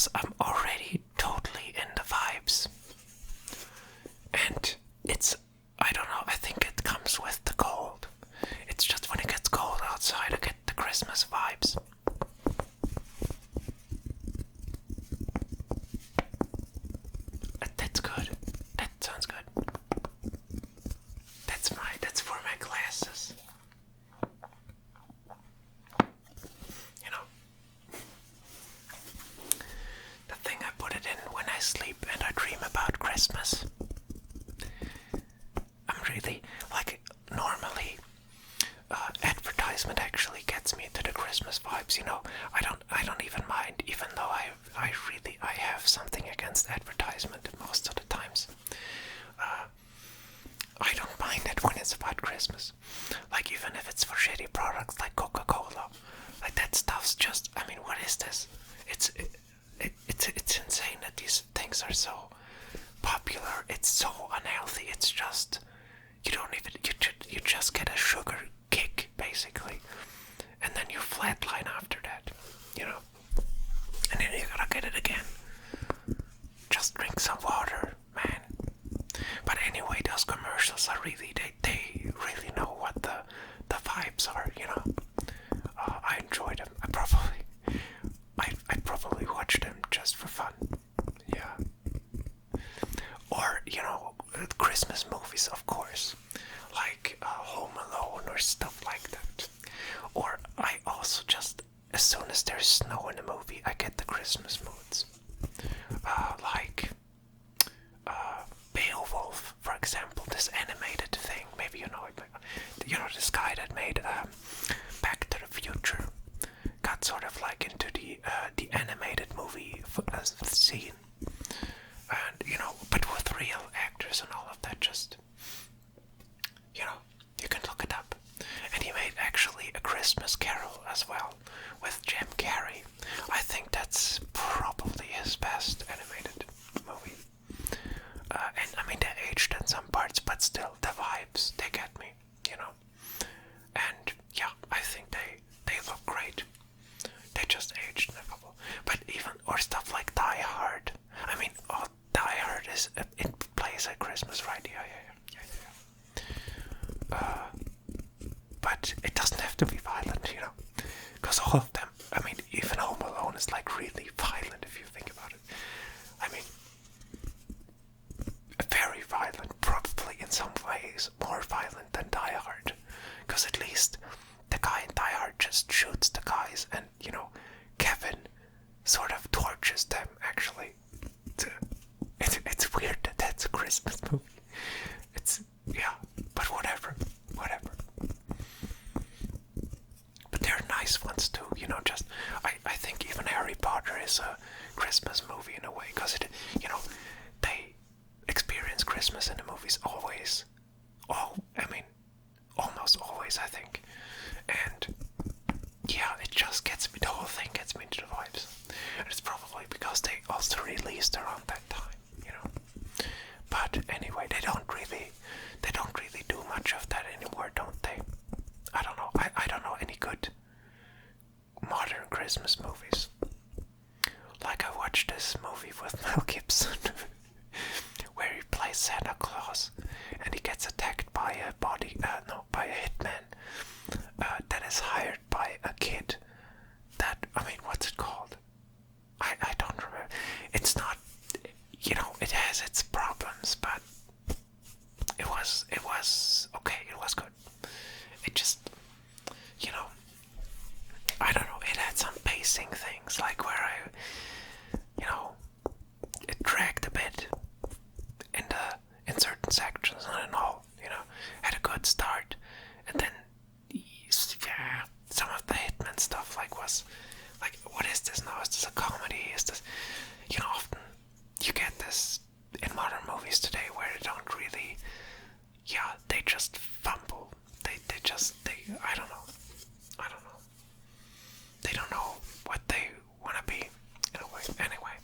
because I'm already totally in the vibes. And I don't know, I think it comes with the cold. It's just when it gets cold outside, I get the Christmas vibes. That's good. That sounds good. That's for my glasses. You know, the thing I put it in when I sleep and I dream about Christmas. I'm really, like, normally, advertisement actually gets me to the Christmas vibes, you know. I don't even mind, even though I have something against advertisement most of the times. I don't mind it when it's about Christmas. Like, even if it's for shitty products like Coca-Cola. Like, that stuff's just, I mean, what is this? It's insane that these things are so popular. It's so unhealthy. It's just, you don't even, you just get a sugar kick, basically. And then you flatline after that, you know. And then you gotta get it again. Just drink some water, man. But anyway, those commercials are really, they really know what the vibes are, you know. I enjoy them. I probably watch them just for fun. Yeah. Or, you know, Christmas movies, of course. Like Home Alone or stuff like that. Or I also just, as soon as there's snow in the movie, I get the Christmas moods. Like Beowulf, for example, this animated thing. Maybe you know it. You know, this guy that made Back to the Future got sort of like into the animated movie scene, and you know, but with real actors and all of that. Just, you know, you can look it up. And he made actually A Christmas Carol as well with Jim Carrey. I think that's probably his best animated movie. And I mean, they aged in some parts, but still, the vibes, they get me, you know. And yeah, I think they look great. They just aged in a couple. But even, or stuff like Die Hard. I mean, Die Hard it plays at Christmas, right? Yeah. But it doesn't have to be violent, you know. Because all of them, I mean, even Home Alone is like really violent if you think about it. I mean, very violent, probably in some ways more violent than Die Hard. Because at least the guy in Die Hard just shoots the guys, and, you know, Kevin sort of tortures them, actually. It's weird that that's a Christmas movie. Yeah, but whatever. But there are nice ones too, you know, just, I think even Harry Potter is a Christmas movie in a way, because it, you know, they experience Christmas in the movies always. Almost always, I think. And yeah, it just gets me, the whole thing gets me into the vibes. And it's probably because they also released around that time, you know. But anyway, they don't really do much of that anymore, don't they? I don't know. I don't know any good modern Christmas movies. Like, I watched this movie with Mel Gibson where he plays Santa Claus and he gets attacked by by a hitman that is hired by a kid that, I mean, what's it called? I don't remember. It's not, you know, it has its problems, but it was okay, it was good. It just, you know, I don't know, it had some pacing things, like where you know, it dragged a bit in certain sections, and in all, you know, had a good start, and then, yeah, some of the Hitman stuff, was like, what is this now? Is this a comedy? Is this, you know, often you get this in modern movies today where they don't really, yeah, they just fumble. They I don't know. They don't know what they want to be, in a way. Anyway,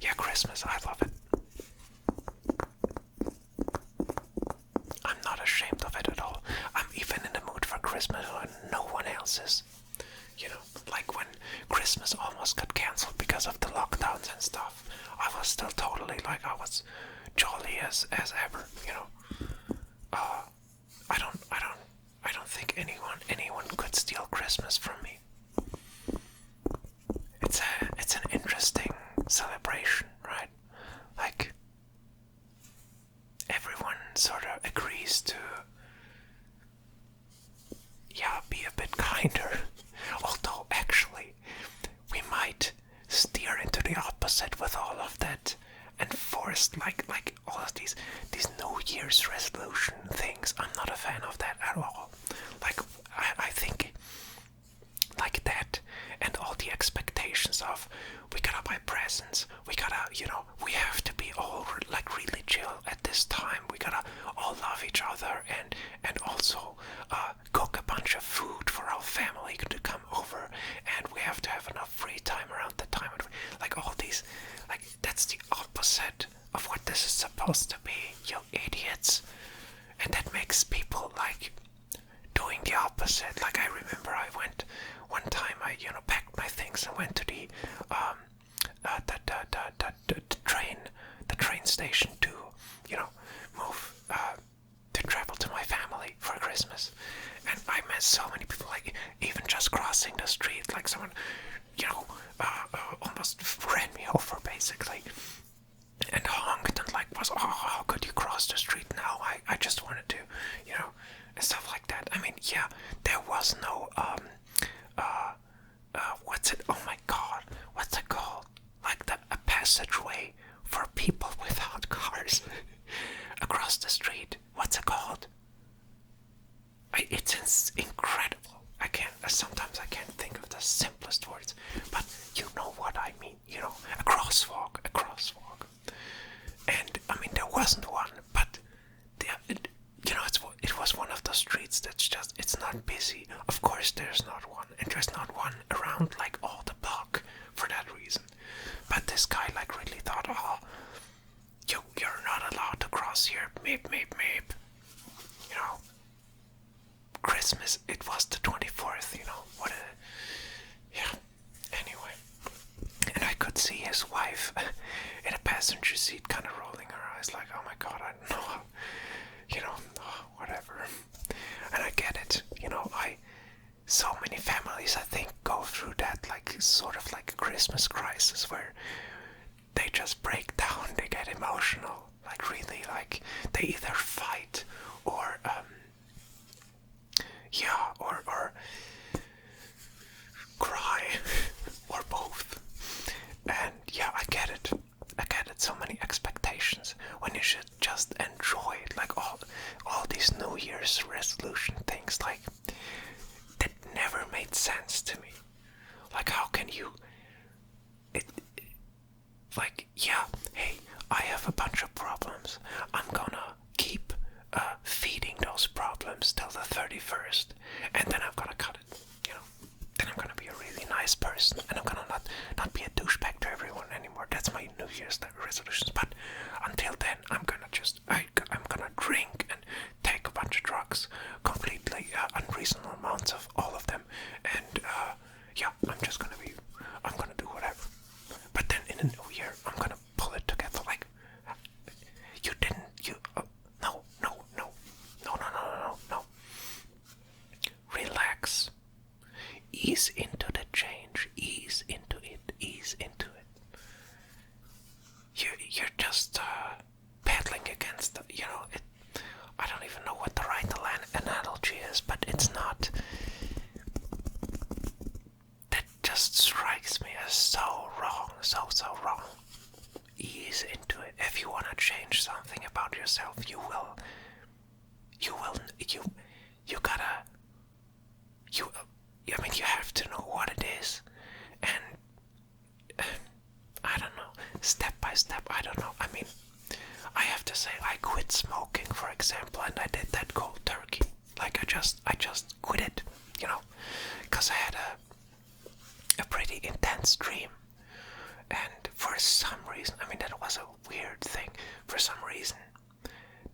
yeah, Christmas, I love it. I'm not ashamed of it at all. I'm even in the mood for Christmas when no one else is. You know, like when Christmas almost got cancelled because because of the lockdowns and stuff, I was still totally like I was jolly as ever, you know. I don't think anyone could steal Christmas from me. It's an interesting celebration, right? Like everyone sort of agrees to, yeah, be a bit kinder. Although actually we might steer into the opposite with all of that enforced like all of these New Year's resolution things. I'm not a fan of that at all. Like I think like that and all the expectations of we gotta buy presents, we gotta, you know, we have to be all like really chill at this time, we gotta all love each other and also cook a bunch of food for our family to come over, and we have to have enough free time around the time, like all these, like that's the opposite of what this is supposed to be, you idiots. And that makes people like doing the opposite. Like I remember I went one time, I packed my things and went to the train station to move to travel to my family for Christmas. And I met so many people, like even just crossing the street, like someone almost ran me over basically and honked and like was, oh, how could you cross the street now? I just wanted to, and stuff like that. I mean, yeah, there was no what's it? Oh my God, what's it called? Like a passageway for people without cars across the street. What's it called? It's incredible. Sometimes I can't think of the simplest words, but you know what I mean. A crosswalk. And I mean, there wasn't one, but it was one of those streets that's just, it's not busy. Of course there's not one, and there's not one around like all the block for that reason. But this guy like really thought, oh, you're not allowed to cross here, meep. Christmas, it was the 24th, yeah, anyway. And I could see his wife in a passenger seat kind of rolling her eyes like, oh my God, I don't know, whatever. And I get it, so many families I think go through that, like sort of like a Christmas crisis where they just break down, they get emotional, like really, like they either fight or or cry or both. And yeah, I get it, so many expectations when you should just enjoy it, like all these New Year's resolution things, like that never made sense to me. Like how can you like, yeah, hey, I have a bunch of problems, I'm gonna keep feeding those problems till the 31st, and then I'm gonna cut it, then I'm gonna be a really nice person, and I'm gonna not be a douchebag to everyone anymore. That's my New Year's resolutions. But until then, I'm gonna drink and take a bunch of drugs, completely unreasonable amounts of all of them, and yeah, I'm gonna do whatever. But then in the new year, I'm gonna pull it together. Like, no. Relax. Ease into the change. Ease into it. You're just paddling against it. I don't even know what the right analogy is, but it's not. That just strikes me as so wrong, so wrong. Ease into it. If you want to change something about yourself, you have to know what it is, and I don't know, step by step, I don't know. I mean, I have to say, I quit smoking, for example, and I did that cold turkey. Like, I just quit it, because I had a pretty intense dream, and for some reason, I mean, that was a weird thing, for some reason,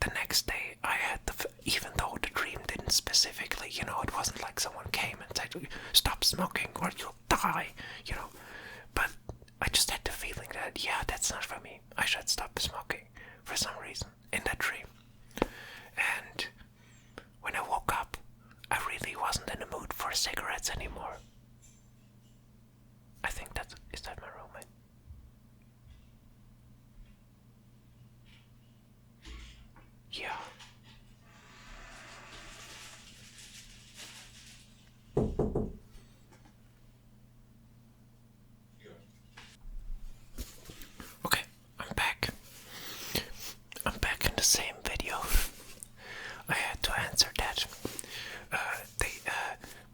the next day I had even though the dream didn't specifically, it wasn't like someone came and said, stop smoking or you'll die, but I but yeah, that's not for me. I should stop smoking for some reason in that dream. And when I woke up, I really wasn't in the mood for cigarettes anymore. I think is that my roommate? Yeah. Okay, I'm back. I'm back in the same video. I had to answer that.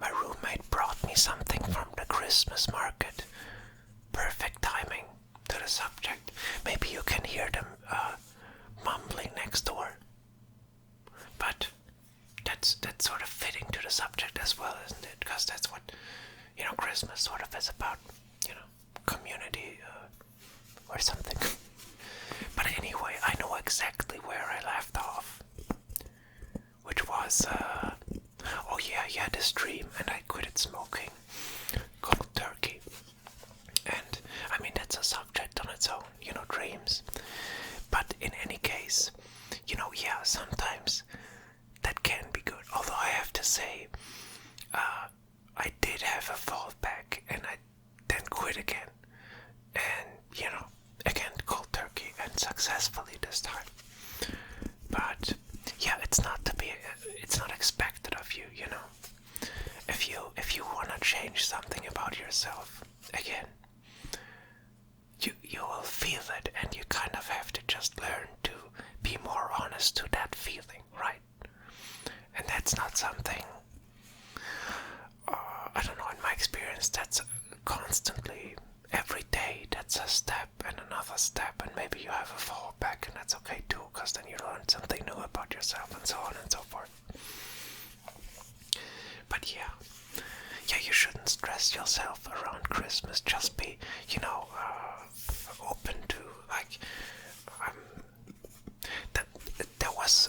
My roommate brought me something from the Christmas market. Perfect timing to the subject. Maybe you can hear them mumbling next door. But that's sort of fitting to the subject as well, isn't it? Because that's what, Christmas sort of is about, community or something. But anyway, I know exactly where I left off, which was, oh yeah, this dream, and I quitted smoking, cold turkey. And, I mean, that's a subject on its own, dreams. But in any case, yeah, sometimes that can be good. Although I have to say, I did have a fallback, and I then quit again. And, again, cold turkey, and successfully this time. But, yeah, it's not expected of you, If you want to change something about yourself, again, you will feel it, and you kind of have to just learn to be more honest to that feeling, right? And that's not something, I don't know, in my experience, that's constantly, every day, that's a step and another step, and maybe you have a fallback, and that's okay too, because then you learn something new about yourself, and so on and so forth. But yeah, you shouldn't stress yourself around Christmas. Just be, open to, like, there was,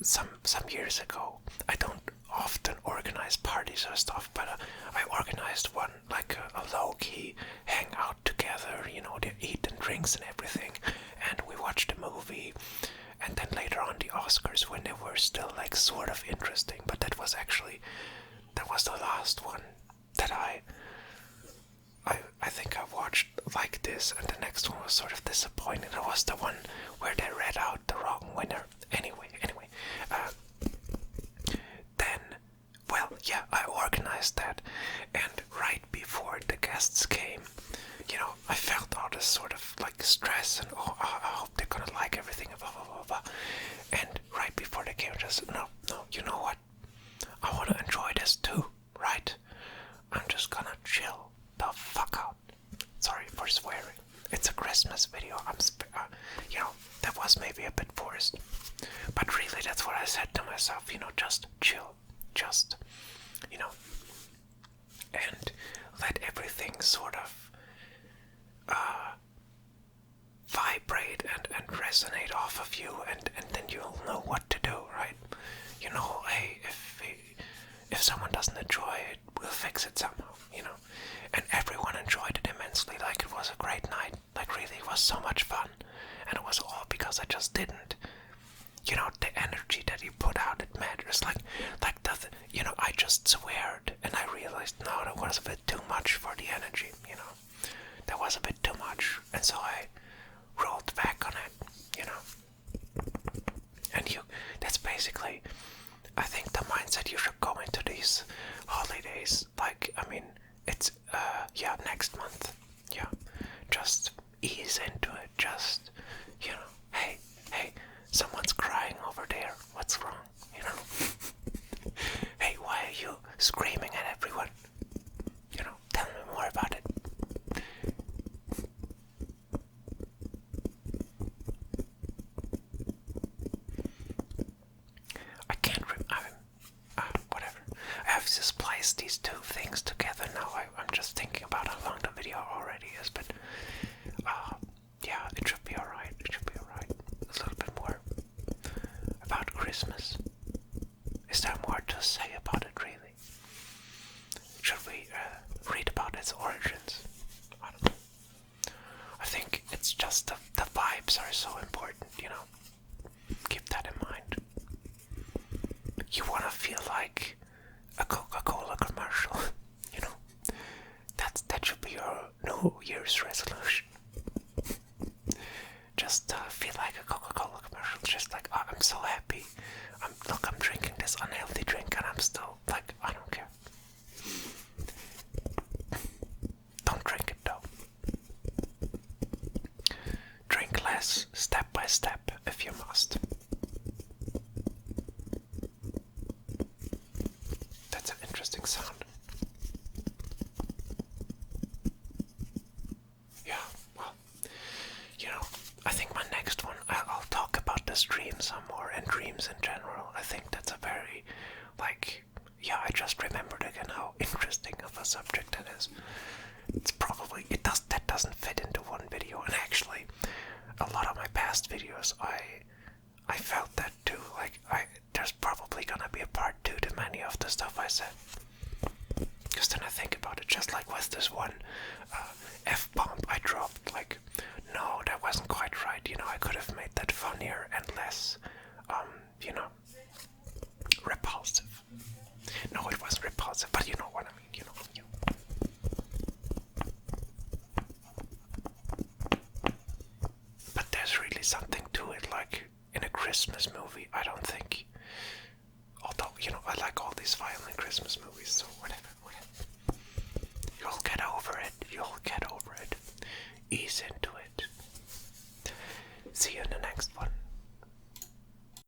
some years ago, I don't often organize parties or stuff, but I organized one, like a low-key hangout together, to eat and drinks and everything, and we watched a movie, and then later on the Oscars, when they were still, like, sort of interesting, but that was the last one that I think I watched like this, and the next one was sort of disappointing. It was the one where they read out the wrong winner. Anyway, then, well, yeah, I organized that, and right before the guests came, I felt all this sort of, like, stress, and I hope they're gonna like everything, blah, blah, blah, blah. And right before they came, just, no, you know what? I want to enjoy this too, right? I'm just gonna chill the fuck out. Sorry for swearing. It's a Christmas video. That was maybe a bit forced. But really, that's what I said to myself, just chill. Just, and let everything sort of vibrate and resonate off of you, and then you'll know what to do, right? Hey, if someone doesn't enjoy it, we'll fix it somehow, And everyone enjoyed it immensely, like it was a great night, like really it was so much fun, and it was all because I just didn't. The energy that you put out, it matters. I just sweared, and I realized, no, that was a bit too much for the energy, That was a bit too much, and so I rolled back on it, And that's basically, I think, the mindset you should go into these holidays. It's, next month. Yeah. Just ease into it. Just, hey, someone's crying over there. What's wrong? Hey, why are you screaming at everyone? Tell me more about it. Year's resolution. Just feel like a Coca-Cola commercial. Just like, oh, I'm so happy. Look, I'm drinking this unhealthy drink and I'm still like, I don't care. Don't drink it though. Drink less, step by step, if you must. That's an interesting sound. Yeah, well, I think my next one, I'll talk about this dream some more, and dreams in general. I think that's a very, I just remembered again how interesting of a subject that is. It's probably, that doesn't fit into one video, and actually, a lot of my past videos, I felt that too, there's probably gonna be a part 2 to many of the stuff I said. Because then I think about it, just like with this one F-bomb I dropped, no, that wasn't quite right, I could have made that funnier and less, repulsive. No, it wasn't repulsive, but you know what I mean, But there's really something to it, like in a Christmas movie, I don't think, although, I like all these violent Christmas movies, so whatever. You'll get over it. Ease into it. See you in the next one.